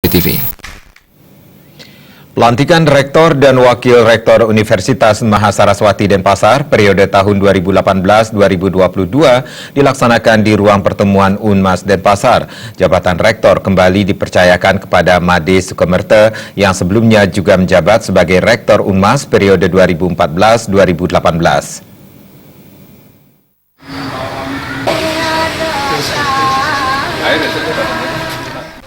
TV. Pelantikan Rektor dan Wakil Rektor Universitas Mahasaraswati Denpasar periode tahun 2018-2022 dilaksanakan di ruang pertemuan Unmas Denpasar. Jabatan Rektor kembali dipercayakan kepada Made Sukamerte yang sebelumnya juga menjabat sebagai Rektor Unmas periode 2014-2018.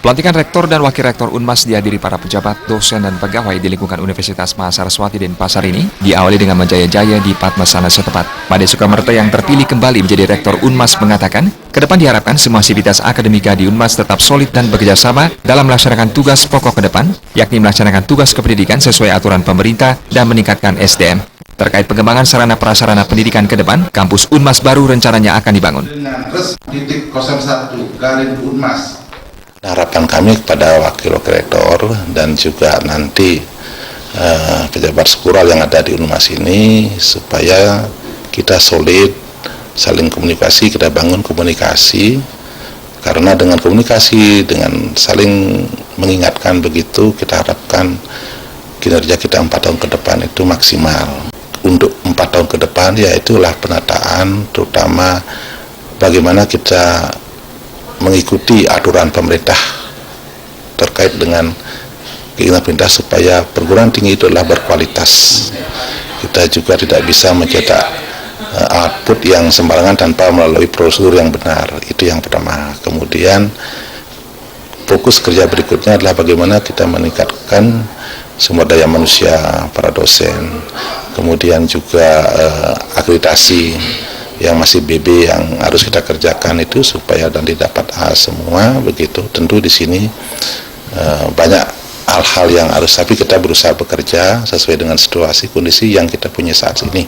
Pelantikan Rektor dan Wakil Rektor Unmas dihadiri para pejabat, dosen, dan pegawai di lingkungan Universitas Mahasaraswati Denpasar ini diawali dengan menjaya-jaya di Padmasana setempat. Made Sukamerte yang terpilih kembali menjadi Rektor Unmas mengatakan, ke depan diharapkan semua sivitas akademika di Unmas tetap solid dan bekerja sama dalam melaksanakan tugas pokok ke depan, yakni melaksanakan tugas kependidikan sesuai aturan pemerintah dan meningkatkan SDM. Terkait pengembangan sarana prasarana pendidikan ke depan, kampus Unmas baru rencananya akan dibangun. Titik 01 Garin Unmas. Harapan kami kepada wakil rektor dan juga nanti pejabat struktural yang ada di Unmas ini supaya kita solid, saling komunikasi, kita bangun komunikasi, karena dengan komunikasi, dengan saling mengingatkan begitu, kita harapkan kinerja kita 4 tahun ke depan itu maksimal. Untuk 4 tahun ke depan ya itulah penataan, terutama bagaimana kita mengikuti aturan pemerintah terkait dengan keinginan pemerintah supaya perguruan tinggi itu adalah berkualitas. Kita juga tidak bisa mencetak output yang sembarangan tanpa melalui prosedur yang benar. Itu yang pertama. Kemudian fokus kerja berikutnya adalah bagaimana kita meningkatkan sumber daya manusia para dosen, kemudian juga akreditasi yang masih BB yang harus kita kerjakan itu supaya nanti dapat A semua begitu. Tentu di sini banyak hal-hal yang harus, tapi kita berusaha bekerja sesuai dengan situasi kondisi yang kita punya saat ini.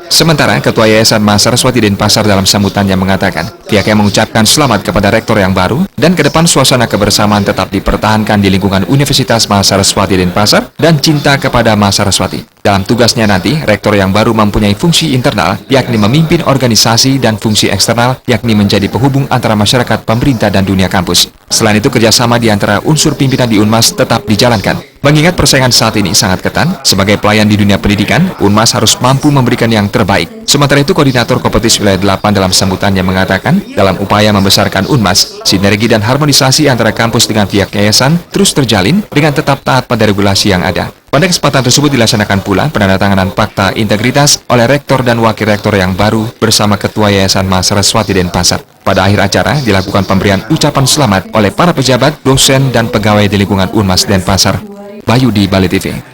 Sementara Ketua Yayasan Mahasaraswati Denpasar dalam sambutannya mengatakan, pihaknya mengucapkan selamat kepada Rektor yang baru dan ke depan suasana kebersamaan tetap dipertahankan di lingkungan Universitas Mahasaraswati Denpasar dan cinta kepada Mahasaraswati. Dalam tugasnya nanti, Rektor yang baru mempunyai fungsi internal, yakni memimpin organisasi, dan fungsi eksternal, yakni menjadi penghubung antara masyarakat, pemerintah, dan dunia kampus. Selain itu, kerjasama di antara unsur pimpinan di Unmas tetap dijalankan. Mengingat persaingan saat ini sangat ketat, sebagai pelayan di dunia pendidikan, Unmas harus mampu memberikan yang terbaik. Sementara itu, Koordinator Kompetisi Wilayah 8 dalam sambutannya mengatakan, dalam upaya membesarkan Unmas, sinergi dan harmonisasi antara kampus dengan pihak yayasan terus terjalin dengan tetap taat pada regulasi yang ada. Pada kesempatan tersebut dilaksanakan pula penandatanganan Fakta Integritas oleh Rektor dan Wakil Rektor yang baru bersama Ketua Yayasan Mahasaraswati Denpasar. Pada akhir acara dilakukan pemberian ucapan selamat oleh para pejabat, dosen, dan pegawai di lingkungan Unmas Denpasar. Bayu di Bali TV.